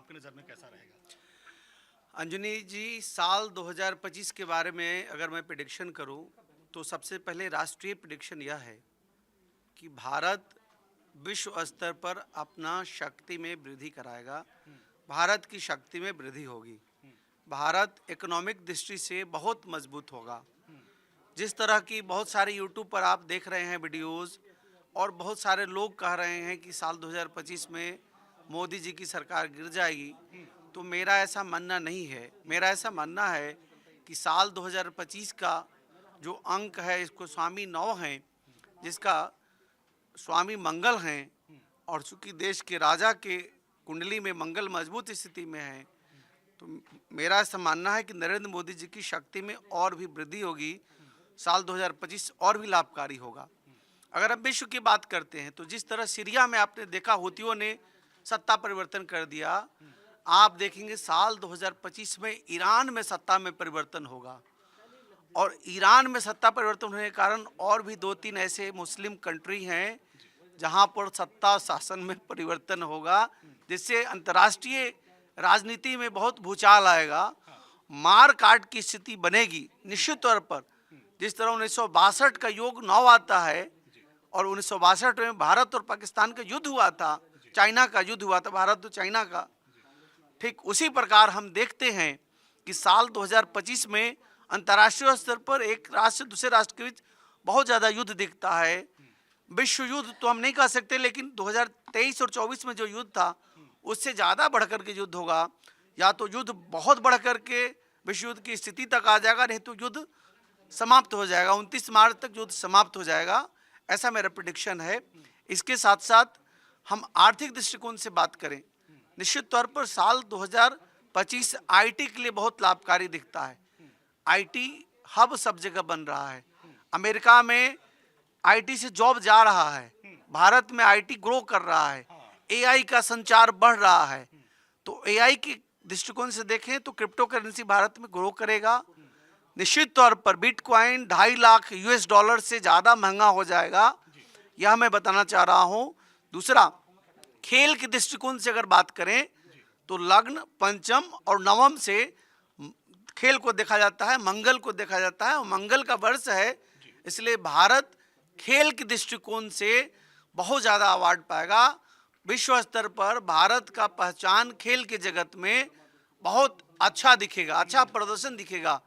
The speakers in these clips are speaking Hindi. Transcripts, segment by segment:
आपकी नज़र में कैसा रहेगा? अंजनी जी, साल 2025 के बारे में अगर मैं प्रेडिक्शन करूं तो सबसे पहले राष्ट्रीय प्रेडिक्शन यह है कि भारत विश्व स्तर पर अपना शक्ति में वृद्धि कराएगा। भारत की शक्ति में वृद्धि होगी। भारत इकोनॉमिक दृष्टि से बहुत मजबूत होगा। जिस तरह की बहुत सारे यूट्यूब पर आप देख रहे हैं वीडियोस, और बहुत सारे लोग कह रहे हैं कि साल 2025 में मोदी जी की सरकार गिर जाएगी, तो मेरा ऐसा मानना नहीं है। मेरा ऐसा मानना है कि साल 2025 का जो अंक है, इसको स्वामी 9 हैं, जिसका स्वामी मंगल हैं, और चूंकि देश के राजा के कुंडली में मंगल मजबूत स्थिति में है, तो मेरा ऐसा मानना है कि नरेंद्र मोदी जी की शक्ति में और भी वृद्धि होगी। साल 2025 और भी लाभकारी होगा। अगर हम विश्व की बात करते हैं तो जिस तरह सीरिया में आपने देखा हुतियों ने सत्ता परिवर्तन कर दिया, आप देखेंगे साल 2025 में ईरान में सत्ता में परिवर्तन होगा। और ईरान में सत्ता परिवर्तन होने के कारण और भी 2-3 ऐसे मुस्लिम कंट्री हैं जहां पर सत्ता शासन में परिवर्तन होगा, जिससे अंतर्राष्ट्रीय राजनीति में बहुत भूचाल आएगा। मार काट की स्थिति बनेगी निश्चित तौर पर। जिस तरह 1962 का योग 9 आता है, और 1962 में भारत और पाकिस्तान का युद्ध हुआ था, चाइना का युद्ध हुआ था, भारत और चाइना का, ठीक उसी प्रकार हम देखते हैं कि साल 2025 में अंतर्राष्ट्रीय स्तर पर एक राष्ट्र से दूसरे राष्ट्र के बीच बहुत ज़्यादा युद्ध दिखता है। विश्व युद्ध तो हम नहीं कह सकते, लेकिन 2023 और 24 में जो युद्ध था उससे ज़्यादा बढ़कर के युद्ध होगा। या तो युद्ध बहुत बढ़ कर के विश्व युद्ध की स्थिति तक आ जाएगा, नहीं तो युद्ध समाप्त हो जाएगा। 29 मार्च तक युद्ध समाप्त हो जाएगा, ऐसा मेरा प्रेडिक्शन है। इसके साथ साथ हम आर्थिक दृष्टिकोण से बात करें, निश्चित तौर पर साल 2025 आईटी के लिए बहुत लाभकारी दिखता है। आईटी हब सब जगह बन रहा है। अमेरिका में आईटी से जॉब जा रहा है, भारत में आईटी ग्रो कर रहा है, एआई का संचार बढ़ रहा है। तो एआई के दृष्टिकोण से देखें तो क्रिप्टो करेंसी भारत में ग्रो करेगा। निश्चित तौर पर बिटकॉइन 2.5 लाख यूएस डॉलर से ज़्यादा महंगा हो जाएगा, यह मैं बताना चाह रहा हूँ। दूसरा, खेल के दृष्टिकोण से अगर बात करें तो लग्न, पंचम और नवम से खेल को देखा जाता है, मंगल को देखा जाता है, और मंगल का वर्ष है, इसलिए भारत खेल के दृष्टिकोण से बहुत ज़्यादा अवार्ड पाएगा। विश्व स्तर पर भारत का पहचान खेल के जगत में बहुत अच्छा दिखेगा, अच्छा प्रदर्शन दिखेगा।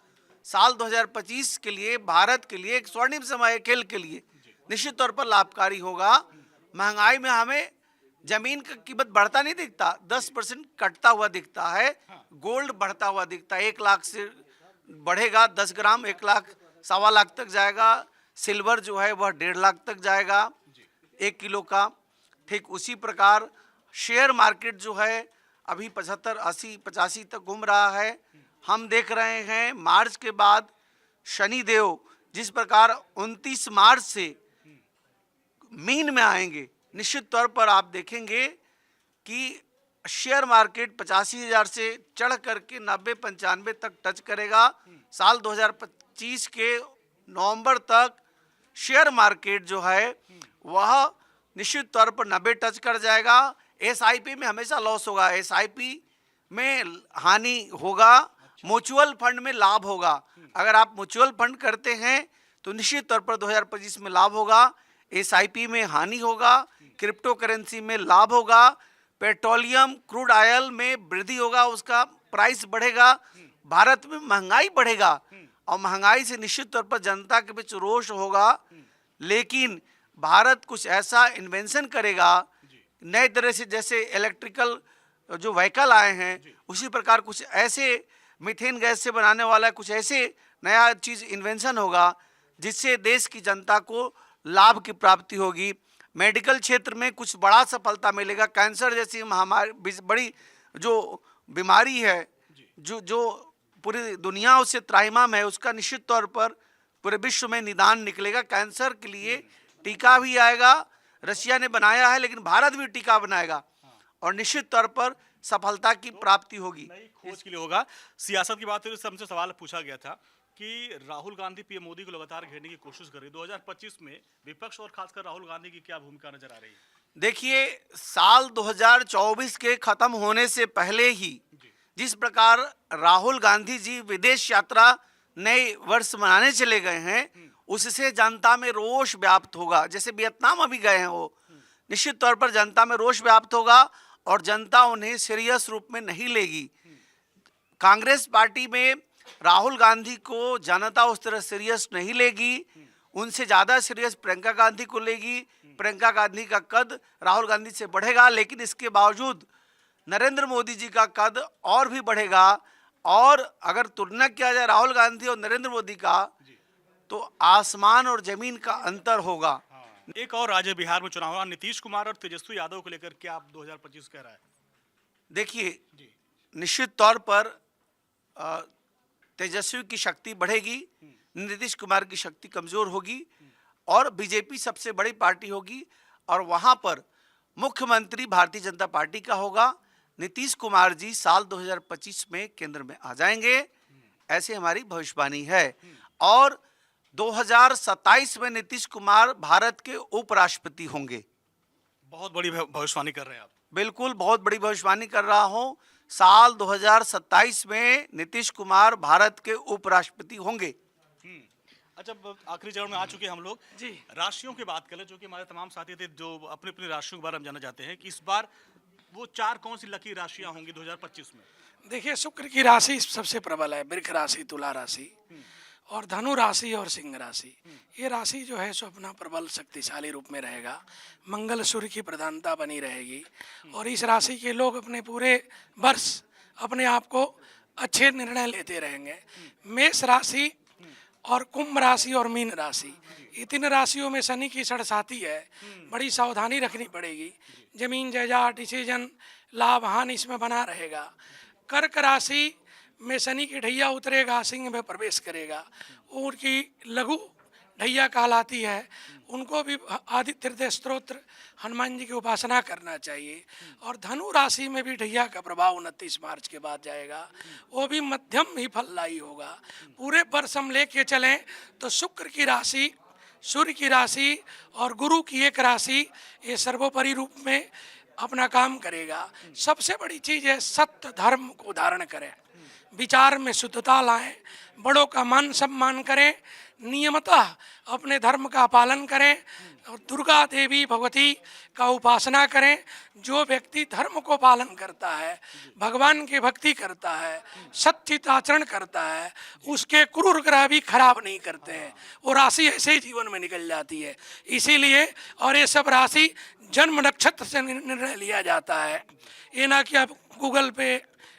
साल 2025 के लिए भारत के लिए एक स्वर्णिम समय है। खेल के लिए निश्चित तौर पर लाभकारी होगा। महंगाई में हमें जमीन का कीमत बढ़ता नहीं दिखता, 10% कटता हुआ दिखता है। गोल्ड बढ़ता हुआ दिखता है, 1 लाख से बढ़ेगा 10 ग्राम, 1 लाख 1.25 लाख तक जाएगा। सिल्वर जो है वह 1.5 लाख तक जाएगा 1 किलो का। ठीक उसी प्रकार शेयर मार्केट जो है अभी 75, 80, 85 तक घूम रहा है। हम देख रहे हैं मार्च के बाद शनिदेव जिस प्रकार 29 मार्च से मीन में आएंगे, निश्चित तौर पर आप देखेंगे कि शेयर मार्केट 85,000 से चढ़ करके 90-95 तक टच करेगा। साल 2025 के नवंबर तक शेयर मार्केट जो है वह निश्चित तौर पर 90 टच कर जाएगा। एसआईपी में हमेशा लॉस होगा, एसआईपी में हानि होगा, म्यूचुअल फंड में लाभ होगा। अगर आप म्यूचुअल फंड करते हैं तो निश्चित तौर पर 2025 में लाभ होगा, एसआईपी में हानि होगा, क्रिप्टो करेंसी में लाभ होगा, पेट्रोलियम क्रूड ऑयल में वृद्धि होगा, उसका प्राइस बढ़ेगा, भारत में महंगाई बढ़ेगा, और महंगाई से निश्चित तौर पर जनता के बीच रोष होगा। लेकिन भारत कुछ ऐसा इन्वेंशन करेगा नए तरह से, जैसे इलेक्ट्रिकल जो व्हीकल आए हैं उसी प्रकार कुछ ऐसे मीथेन गैस से बनाने वाला कुछ ऐसे नया चीज़ इन्वेंशन होगा जिससे देश की जनता को लाभ की प्राप्ति होगी। मेडिकल क्षेत्र में कुछ बड़ा सफलता मिलेगा। कैंसर जैसी महामारी, बड़ी जो बीमारी है, जो पूरी दुनिया उससे त्राहिमाम है, उसका निश्चित तौर पर पूरे विश्व में निदान निकलेगा। कैंसर के लिए टीका भी आएगा, रशिया ने बनाया है, लेकिन भारत भी टीका बनाएगा और निश्चित तौर पर सफलता की प्राप्ति होगी। नई खोज के लिए होगा। सियासत की बात हुई, हमसे सवाल पूछा गया था कि राहुल गांधी पीएम मोदी को लगातार घेरने की कोशिश कर रही है। 2025 में विपक्ष और खासकर राहुल गांधी की क्या भूमिका नजर आ रही है? देखिए, साल 2024 के खत्म होने से पहले ही जिस प्रकार राहुल गांधी जी विदेश यात्रा नए वर्ष मनाने चले गए हैं, उससे जनता में रोष व्याप्त होगा। जैसे वियतनाम अभी गए हैं वो, निश्चित तौर पर जनता में रोष व्याप्त होगा और जनता उन्हें सीरियस रूप में नहीं लेगी। कांग्रेस पार्टी में राहुल गांधी को जनता उस तरह सीरियस नहीं लेगी, उनसे ज़्यादा सीरियस प्रियंका गांधी को लेगी। प्रियंका गांधी का कद राहुल गांधी से बढ़ेगा, लेकिन इसके बावजूद नरेंद्र मोदी जी का कद और भी बढ़ेगा। और अगर तुलना किया जाए राहुल गांधी और नरेंद्र मोदी का, तो आसमान और जमीन का अंतर होगा। एक और राज्य बिहार में चुनाव हुआ, नीतीश कुमार और तेजस्वी यादव को लेकर क्या आप 2025 कह रहा है? देखिए, निश्चित तौर पर तेजस्वी की शक्ति बढ़ेगी, नीतीश कुमार की शक्ति कमजोर होगी और बीजेपी सबसे बड़ी पार्टी होगी और वहां पर मुख्यमंत्री भारतीय जनता पार्टी का होगा। नीतीश कुमार जी साल 2025 में केंद्र में आ जाएंगे, ऐसे हमारी भविष्यवाणी है। और 2027 में नीतीश कुमार भारत के उपराष्ट्रपति होंगे। बहुत बड़ी भविष्यवाणी कर रहे हैं आप। बिल्कुल, बहुत बड़ी भविष्यवाणी कर रहा हूं। साल 2027 में नीतीश कुमार भारत के उपराष्ट्रपति होंगे। अच्छा, आखिरी चरण में आ चुके हम लोग जी। राशियों की बात करें, जो कि हमारे तमाम साथी थे जो अपनी अपनी राशियों के बारे में जानना चाहते हैं कि इस बार वो 4 कौन सी लकी राशियां होंगी 2025 में? देखिए, शुक्र की राशि सबसे प्रबल है, वृक्ष राशि, तुला राशि और धनु राशि और सिंह राशि। ये राशि जो है सो अपना प्रबल शक्तिशाली रूप में रहेगा। मंगल सूर्य की प्रधानता बनी रहेगी और इस राशि के लोग अपने पूरे वर्ष अपने आप को अच्छे निर्णय लेते रहेंगे। मेष राशि और कुंभ राशि और मीन राशि, ये 3 राशियों में शनि की सड़साती है, बड़ी सावधानी रखनी पड़ेगी। जमीन जायदाद, डिसीजन, लाभ हानि इसमें बना रहेगा। कर्क राशि में शनि की ढैया उतरेगा, सिंह में प्रवेश करेगा, उनकी लघु ढैया कहलाती है। उनको भी आदित्य हृदय स्तोत्र, हनुमान जी की उपासना करना चाहिए। और धनु राशि में भी ढैया का प्रभाव 29 मार्च के बाद जाएगा, वो भी मध्यम ही फलदायी होगा। पूरे वर्ष हम लेके चलें तो शुक्र की राशि, सूर्य की राशि और गुरु की एक राशि, ये सर्वोपरि रूप में अपना काम करेगा। सबसे बड़ी चीज़ है सत्य धर्म को धारण करें, विचार में शुद्धता लाएं, बड़ों का मान सम्मान करें, नियमतः अपने धर्म का पालन करें और दुर्गा देवी भगवती का उपासना करें। जो व्यक्ति धर्म को पालन करता है, भगवान की भक्ति करता है, सच्चित आचरण करता है, उसके क्रूर ग्रह भी खराब नहीं करते हैं, वो राशि ऐसे ही जीवन में निकल जाती है। इसीलिए और ये सब राशि जन्म नक्षत्र से निर्णय लिया जाता है। ये ना कि आप गूगल पे,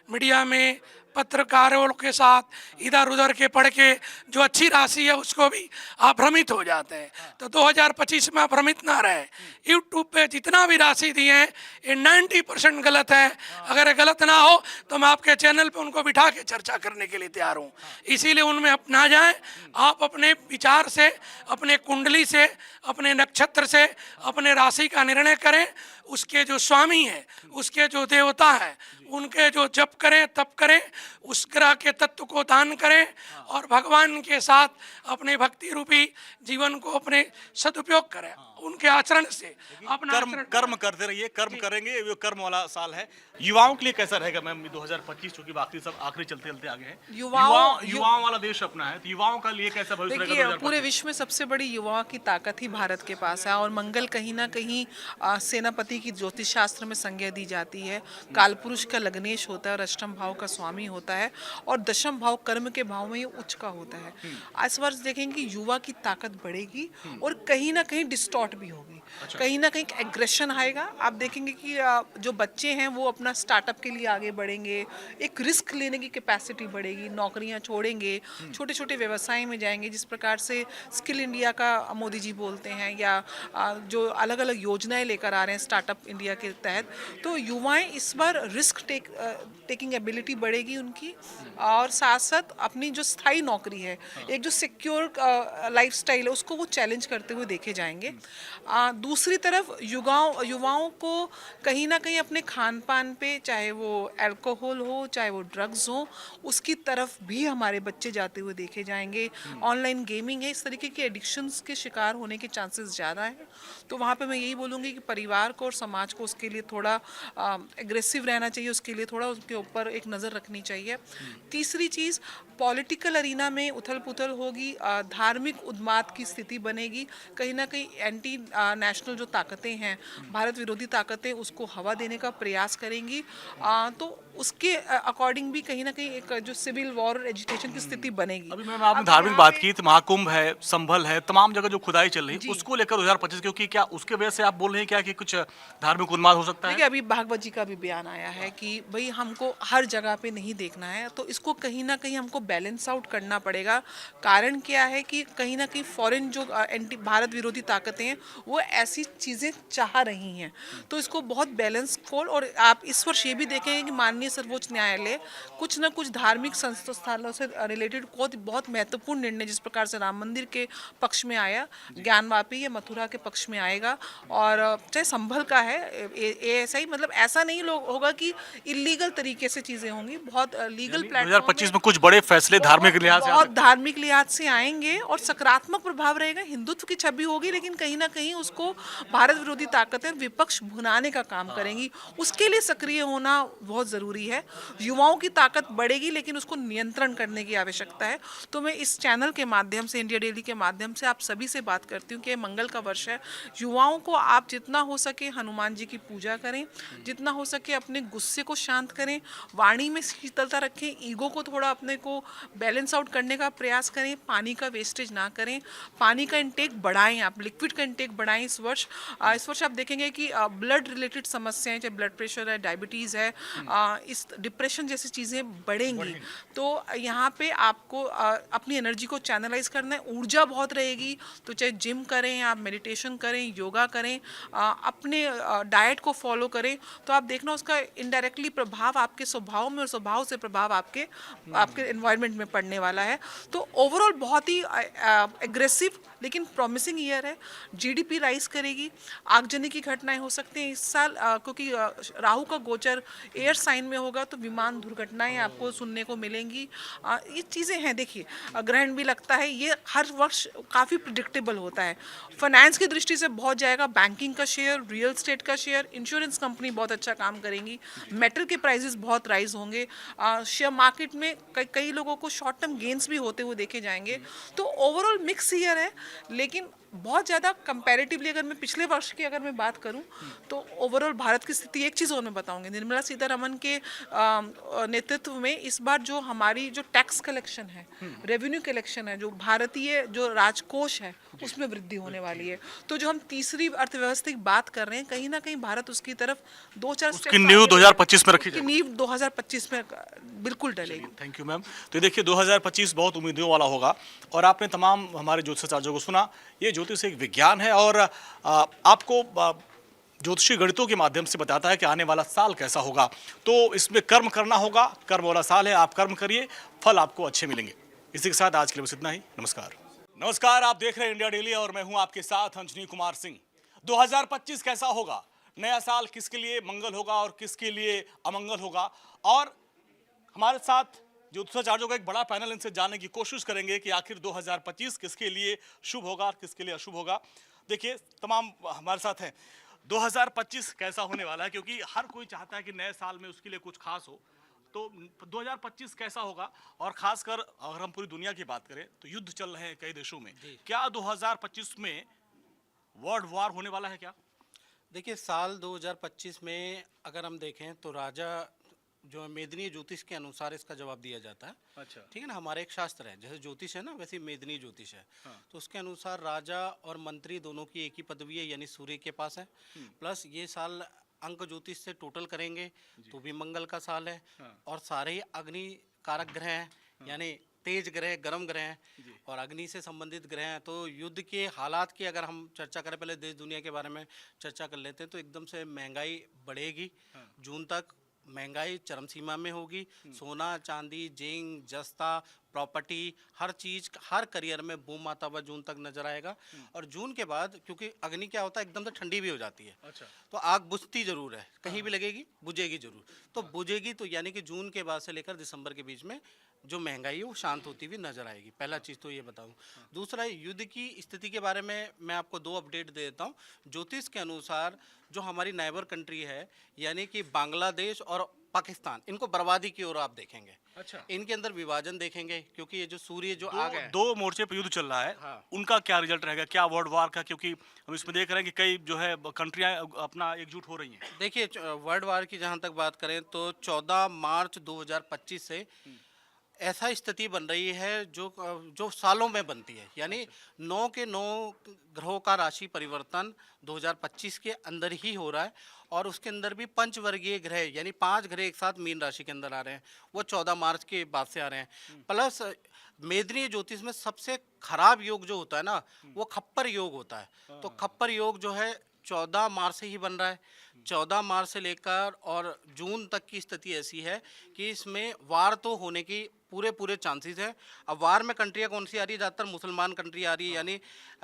मीडिया में, पत्रकारों के साथ इधर उधर के पढ़ के जो अच्छी राशि है उसको भी आप भ्रमित हो जाते हैं। तो 2025 में आप भ्रमित ना रहे। यूट्यूब पे जितना भी राशि दिए हैं ये 90% गलत है। अगर गलत ना हो तो मैं आपके चैनल पे उनको बिठा के चर्चा करने के लिए तैयार हूँ। इसीलिए उनमें अपना जाएं। आप अपने विचार से, अपने कुंडली से, अपने नक्षत्र से अपने राशि का निर्णय करें। उसके जो स्वामी हैं, उसके जो देवता हैं, उनके जो जप करें तप करें, उस ग्रह के तत्व को दान करें और भगवान के साथ अपने भक्ति रूपी जीवन को अपने सदुपयोग करें। उनके आचरण से अपना कर्म करते रहिए, कर्म करेंगे, ये कर्म वाला साल है। युवाओं के लिए कैसा रहेगा मैम 2025, चूंकि बाकी सब आखिरी चलते चलते आगे हैं। युवाओं वाला देश अपना है, तो युवाओं का लिए कैसा भविष्य रहेगा? देखिए, पूरे विश्व में सबसे बड़ी युवाओं की ताकत ही भारत के पास है और मंगल कहीं ना कहीं सेनापति की ज्योतिष शास्त्र में संज्ञा दी जाती है। कालपुरुष का लग्नेश होता है और अष्टम भाव का स्वामी होता है और दशम भाव कर्म के भाव में ये उच्च का होता है। इस वर्ष देखेंगे युवा की ताकत बढ़ेगी और कहीं ना कहीं डिस्टॉर्ट भी होगी। कहीं ना कहीं एग्रेशन आएगा। आप देखेंगे कि जो बच्चे हैं वो अपना स्टार्टअप के लिए आगे बढ़ेंगे, एक रिस्क लेने की कैपेसिटी बढ़ेगी, नौकरियां छोड़ेंगे, छोटे छोटे व्यवसाय में जाएंगे। जिस प्रकार से स्किल इंडिया का मोदी जी बोलते हैं या जो अलग अलग योजनाएं लेकर आ रहे हैं स्टार्टअप इंडिया के तहत, तो युवाएं इस बार रिस्क टेकिंग एबिलिटी बढ़ेगी उनकी और साथ साथ अपनी जो स्थायी नौकरी है, एक जो सिक्योर लाइफस्टाइल है, उसको वो चैलेंज करते हुए देखे जाएंगे। दूसरी तरफ युवाओं को कहीं ना कहीं अपने खान पान पे, चाहे वो अल्कोहल हो चाहे वो ड्रग्स हो, उसकी तरफ भी हमारे बच्चे जाते हुए देखे जाएंगे। ऑनलाइन गेमिंग है, इस तरीके के एडिक्शंस के शिकार होने के चांसेस ज़्यादा हैं। तो वहाँ पे मैं यही बोलूँगी कि परिवार को और समाज को उसके लिए थोड़ा एग्रेसिव रहना चाहिए, उसके लिए थोड़ा उसके ऊपर एक नज़र रखनी चाहिए। तीसरी चीज़, पॉलिटिकल अरीना में उथल पुथल होगी, धार्मिक उन्माद की स्थिति बनेगी, कहीं ना कहीं एंटी नेशनल जो ताकतें हैं, भारत विरोधी ताकतें, उसको हवा देने का प्रयास करेंगी। तो उसके अकॉर्डिंग भी कहीं ना कहीं एक जो सिविल वॉर और एजिटेशन की स्थिति बनेगी। अभी मैम आपने अब धार्मिक यहाँ बात पे- की, तो महाकुंभ है, संभल है, तमाम जगह जो खुदाई चल रही है उसको लेकर 2025, क्योंकि क्या उसके वजह से आप बोल रहे हैं क्या कि कुछ धार्मिक उन्माद हो सकता है? देखिए, अभी भागवत जी का भी बयान आया है कि भाई हमको हर जगह पे नहीं देखना है, तो इसको कहीं ना कहीं हमको बैलेंस आउट करना पड़ेगा। कारण क्या है कि कहीं ना कहीं फॉरेन जो एंटी भारत विरोधी ताकतें हैं वो ऐसी चीज़ें चाह रही हैं, तो इसको बहुत बैलेंसफुल। और आप इस वर्ष ये भी देखेंगे कि माननीय सर्वोच्च न्यायालय कुछ ना कुछ धार्मिक संस्थानों से रिलेटेड बहुत महत्वपूर्ण निर्णय, जिस प्रकार से राम मंदिर के पक्ष में आया, ज्ञानवापी या मथुरा के पक्ष में आएगा, और चाहे संभल का है, ऐसा ही, मतलब ऐसा नहीं लोग होगा कि इलीगल तरीके से चीजें होंगी, बहुत लीगल प्लेटफॉर्म 2025 में कुछ बड़े फैसले धार्मिक लिहाज से आ बहुत सकते धार्मिक लिहाज से आएंगे और सकारात्मक प्रभाव रहेगा, हिंदुत्व की छवि होगी, लेकिन कहीं ना कहीं उसको भारत विरोधी ताकतें, विपक्ष भुनाने का काम करेंगी। उसके लिए सक्रिय होना बहुत ज़रूरी है। युवाओं की ताकत बढ़ेगी, लेकिन उसको नियंत्रण करने की आवश्यकता है। तो मैं इस चैनल के माध्यम से, इंडिया डेली के माध्यम से आप सभी से बात करती हूँ कि मंगल का वर्ष है। युवाओं को आप जितना हो सके हनुमान जी की पूजा करें, जितना हो सके अपने गुस्से को शांत करें, वाणी में शीतलता रखें, ईगो को थोड़ा अपने को बैलेंस आउट करने का प्रयास करें, पानी का वेस्टेज ना करें, पानी का इंटेक बढ़ाएं, आप लिक्विड का इंटेक बढ़ाएं। इस वर्ष आप देखेंगे कि ब्लड रिलेटेड समस्याएं, चाहे ब्लड प्रेशर है, डायबिटीज़ है, इस डिप्रेशन जैसी चीज़ें बढ़ेंगी। तो यहाँ पे आपको अपनी एनर्जी को चैनलाइज करना है, ऊर्जा बहुत रहेगी, तो चाहे जिम करें, आप मेडिटेशन करें, योगा करें, अपने डाइट को फॉलो करें, तो आप देखना उसका इनडायरेक्टली प्रभाव आपके स्वभाव में और स्वभाव से प्रभाव आपके एनवायरनमेंट में पड़ने वाला है। तो ओवरऑल बहुत ही एग्रेसिव लेकिन प्रॉमिसिंग ईयर है। जीडीपी राइज करेगी, आगजनी की घटनाएं हो सकती हैं इस साल, क्योंकि राहु का गोचर एयर साइन में होगा, तो विमान दुर्घटनाएं आपको सुनने को मिलेंगी। ये चीज़ें हैं। देखिए, ग्रहण भी लगता है, ये हर वर्ष काफ़ी प्रिडिक्टेबल होता है। फाइनेंस की दृष्टि से बहुत जाएगा, बैंकिंग का शेयर, रियल एस्टेट का शेयर, इंश्योरेंस कंपनी बहुत अच्छा काम करेंगी, मेटल के प्राइसेस बहुत राइज होंगे, शेयर मार्केट में कई लोगों को शॉर्ट टर्म गेन्स भी होते हुए देखे जाएंगे। तो ओवरऑल मिक्स ईयर है, लेकिन बहुत ज़्यादा कंपैरेटिवली अगर मैं पिछले वर्ष की अगर मैं बात करूं, तो ओवरऑल भारत की स्थिति, एक चीज़ और मैं बताऊंगी, निर्मला सीतारमन के नेतृत्व में इस बार जो हमारी जो टैक्स कलेक्शन है, रेवेन्यू कलेक्शन है, जो भारतीय जो राजकोष है, उसमें वृद्धि होने वाली है। तो जो हम तीसरी अर्थव्यवस्था की बात कर रहे हैं, कहीं ना कहीं भारत उसकी तरफ 2-4 उसकी नींव 2025 में रखी की नींव 2025 में बिल्कुल डलेगी। Thank you ma'am. तो ये देखिए 2025 बहुत उम्मीदों वाला होगा, और आपने तमाम हमारे ज्योतिषाचार्यों को सुना। ये ज्योतिष एक विज्ञान है, और आपको ज्योतिषी गणितों के माध्यम से बताता है कि आने वाला साल कैसा होगा। तो इसमें कर्म करना होगा, कर्म वाला साल है, आप कर्म करिए, फल आपको अच्छे मिलेंगे। इसी के साथ आज के लिए बस इतना ही। नमस्कार। नमस्कार, आप देख रहे हैं इंडिया डेली और मैं हूं आपके साथ अंजनी कुमार सिंह। 2025 कैसा होगा, नया साल किसके लिए मंगल होगा और किसके लिए अमंगल होगा, और हमारे साथ ज्योतिषाचार्यों का एक बड़ा पैनल, इनसे जानने की कोशिश करेंगे कि आखिर 2025 किसके लिए शुभ होगा और किसके लिए अशुभ होगा। देखिए, तमाम हमारे साथ हैं। 2025 कैसा होने वाला है, क्योंकि हर कोई चाहता है कि नए साल में उसके लिए कुछ खास हो। तो 2025 कैसा होगा, और खासकर अगर हम पूरी दुनिया की बात करें तो युद्ध चल रहे हैं कई देशों में, क्या 2025 में वर्ल्ड वॉर होने वाला है क्या? देखिए, साल 2025 में अगर हम देखें तो राजा जो मेदिनी ज्योतिष के अनुसार इसका जवाब दिया जाता है। अच्छा, ठीक है ना, हमारे एक शास्त्र है, जैसे ज्योतिष है ना वैसे ही मेदिनी ज्योतिष है। तो उसके अनुसार राजा और मंत्री दोनों की एक ही पदवी है, यानी सूर्य के पास है। प्लस ये साल अंक ज्योतिष से टोटल करेंगे तो भी मंगल का साल है, और सारे ही अग्नि कारक ग्रह हैं, यानी तेज ग्रह, गर्म ग्रह हैं, और अग्नि से संबंधित ग्रह हैं। तो युद्ध के हालात की अगर हम चर्चा करें, पहले देश दुनिया के बारे में चर्चा कर लेते हैं, तो एकदम से महंगाई बढ़ेगी। जून तक महंगाई चरम सीमा में होगी। सोना, चांदी, जिंक, जस्ता, प्रॉपर्टी, हर चीज़, हर करियर में बूम आता हुआ जून तक नजर आएगा। और जून के बाद क्योंकि अग्नि क्या होता है, एकदम से ठंडी भी हो जाती है, अच्छा। तो आग बुझती जरूर है, कहीं भी लगेगी बुझेगी जरूर। तो बुझेगी तो यानी कि जून के बाद से लेकर दिसंबर के बीच में जो महंगाई है वो शांत होती हुई नजर आएगी। पहला चीज़ तो ये बताऊं। दूसरा, युद्ध की स्थिति के बारे में मैं आपको 2 अपडेट दे देता हूं। ज्योतिष के अनुसार जो हमारी नाइबर कंट्री है, यानी कि बांग्लादेश और पाकिस्तान, इनको बर्बादी की ओर आप देखेंगे। अच्छा। इनके अंदर विभाजन देखेंगे, क्योंकि ये जो सूर्य जो आग है, दो मोर्चे पे युद्ध चल रहा है। हाँ। उनका क्या रिजल्ट रहेगा, क्या वर्ल्ड वार का, क्योंकि हम इसमें देख रहे हैं कि कई जो है कंट्रियां अपना एकजुट हो रही हैं। देखिए वर्ल्ड वार की जहाँ तक बात करें तो 14 मार्च 2025 से ऐसा स्थिति बन रही है जो सालों में बनती है, यानी 9 के 9 ग्रहों का राशि परिवर्तन 2025 के अंदर ही हो रहा है। और उसके अंदर भी पंचवर्गीय ग्रह, यानी 5 ग्रह एक साथ मीन राशि के अंदर आ रहे हैं, वो 14 मार्च के बाद से आ रहे हैं। प्लस मेदनीय ज्योतिष में सबसे खराब योग जो होता है ना, वो खप्पर योग होता है। तो खप्पर योग जो है 14 मार्च से ही बन रहा है। 14 मार्च से लेकर और जून तक की स्थिति ऐसी है कि इसमें वार तो होने की पूरे चांसेस है। अब वार में कंट्रियां कौन सी आ रही है? ज़्यादातर मुसलमान कंट्री आ रही है, यानी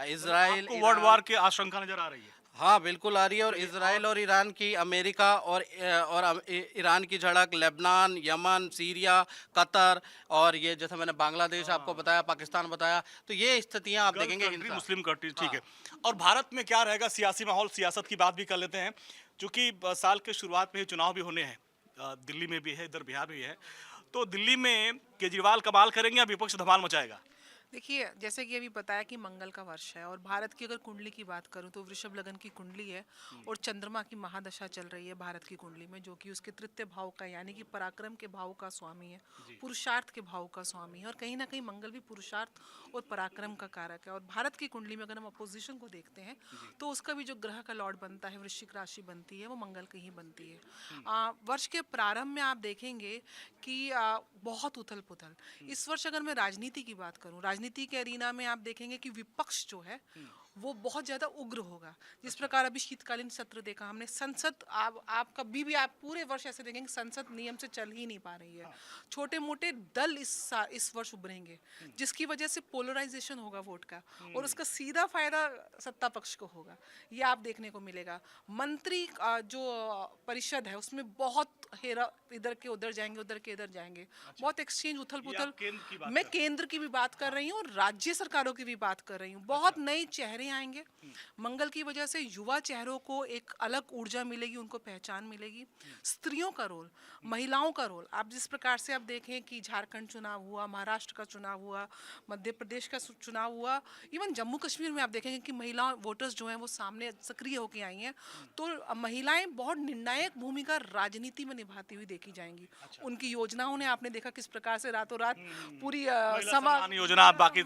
इजराइल, आपको वर्ल्ड वार की आशंका नजर आ रही है? हाँ बिल्कुल आ रही है। और इजराइल और ईरान की, अमेरिका और ईरान की झड़क, लेबनान, यमन, सीरिया, कतर, और ये जैसे मैंने बांग्लादेश आपको बताया, पाकिस्तान बताया, तो ये स्थितियां आप देखेंगे कंट्री, हिंसा। मुस्लिम कंट्री, ठीक है। और भारत में क्या रहेगा सियासी माहौल, सियासत की बात भी कर लेते हैं, क्योंकि साल के शुरुआत में ही चुनाव भी होने हैं। दिल्ली में भी है, इधर बिहार में भी है। तो दिल्ली में केजरीवाल कमाल करेंगे या विपक्ष धमाल मचाएगा? देखिए, जैसे कि अभी बताया कि मंगल का वर्ष है और भारत की अगर कुंडली की बात करूं तो वृषभ लगन की कुंडली है और चंद्रमा की महादशा चल रही है भारत की कुंडली में, जो कि उसके तृतीय भाव का, यानी कि पराक्रम के भाव का स्वामी है, पुरुषार्थ के भाव का स्वामी है। और कहीं ना कहीं मंगल भी पुरुषार्थ और पराक्रम का कारक है। और भारत की कुंडली में अगर हम अपोजिशन को देखते हैं तो उसका भी जो ग्रह का लॉर्ड बनता है, वृश्चिक राशि बनती है, वो मंगल की ही बनती है। वर्ष के प्रारंभ में आप देखेंगे कि बहुत उथल पुथल। इस वर्ष अगर मैं राजनीति की बात करूं, राजनीति के अरीना में आप देखेंगे कि विपक्ष जो है वो बहुत ज़्यादा उग्र होगा। जिस प्रकार अभी शीतकालीन सत्र देखा हमने, संसद आप कभी भी आप पूरे वर्ष ऐसे देखेंगे संसद नियम से चल ही नहीं पा रही है। छोटे मोटे दल इस वर्ष उभरेंगे, जिसकी वजह से पोलराइजेशन होगा वोट का, और उसका सीधा फायदा सत्ता पक्ष को होगा। ये आप देखने को मिलेगा। मंत्री जो परिषद है उसमें बहुत हेरा, इधर के उधर जाएंगे, उधर के इधर जाएंगे, बहुत एक्सचेंज, उथल पुथल। मैं केंद्र की भी बात कर रही हूँ और राज्य सरकारों की भी बात कर रही हूँ। बहुत नए चेहरे आएंगे। मंगल की वजह से युवा चेहरों को एक अलग ऊर्जा मिलेगी, उनको पहचान मिलेगी। स्त्रियों का रोल, महिलाओं का रोल, आप जिस प्रकार से आप देखें कि झारखंड चुनाव हुआ, महाराष्ट्र का चुनाव हुआ, मध्य प्रदेश का चुनाव हुआ, इवन जम्मू कश्मीर में आप देखेंगे कि महिला वोटर्स जो हैं वो सामने सक्रिय होकर आई हैं। तो महिलाएं बहुत निर्णायक भूमिका राजनीति में निभाती हुई देखी जाएंगी। उनकी योजनाओं ने आपने देखा किस प्रकार से रातों रात पूरी सम्मान योजना, बाकी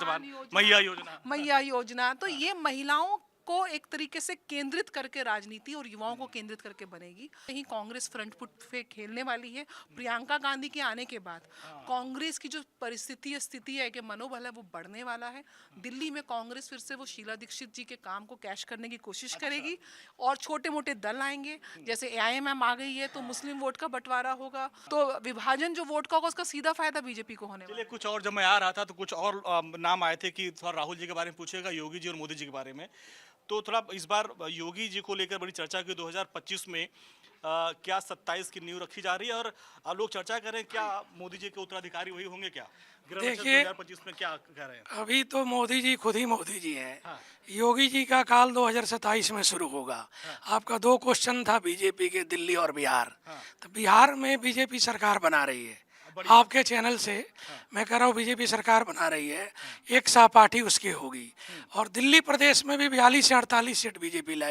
मैया योजना, तो ये महिलाओं को एक तरीके से केंद्रित करके राजनीति और युवाओं को केंद्रित करके बनेगी। कहीं कांग्रेस फ्रंट फुट पे खेलने वाली है। प्रियंका गांधी के आने के बाद कांग्रेस की जो स्थिति है कि मनोबल है वो बढ़ने वाला है। दिल्ली में कांग्रेस फिर से वो शीला दीक्षित जी के काम को कैश करने की कोशिश करेगी और छोटे मोटे दल आएंगे, जैसे AIMM आ गई है तो मुस्लिम वोट का बंटवारा होगा, तो विभाजन जो वोट का होगा उसका सीधा फायदा बीजेपी को होने वाला है। कुछ और जब मैं आ रहा था तो कुछ और नाम आए थे कि थोड़ा राहुल जी के बारे में पूछेगा, योगी जी और मोदी जी के बारे में। तो थोड़ा इस बार योगी जी को लेकर बड़ी चर्चा की 2025 में क्या 27 की नींव रखी जा रही है, और आप लोग चर्चा करें क्या मोदी जी के उत्तराधिकारी वही होंगे क्या? देखिए 2025 में क्या कह रहे हैं? अभी तो मोदी जी खुद ही मोदी जी हैं। योगी जी का काल 2027 में शुरू होगा। आपका 2 क्वेश्चन था बीजेपी के, दिल्ली और बिहार। तो बिहार में बीजेपी सरकार बना रही है। आपके चैनल से मैं कह रहा हूँ बीजेपी सरकार बना रही है, एक सहपाठी उसकी होगी। और दिल्ली प्रदेश में भी 42 से 48 सीट बीजेपी लाएगी।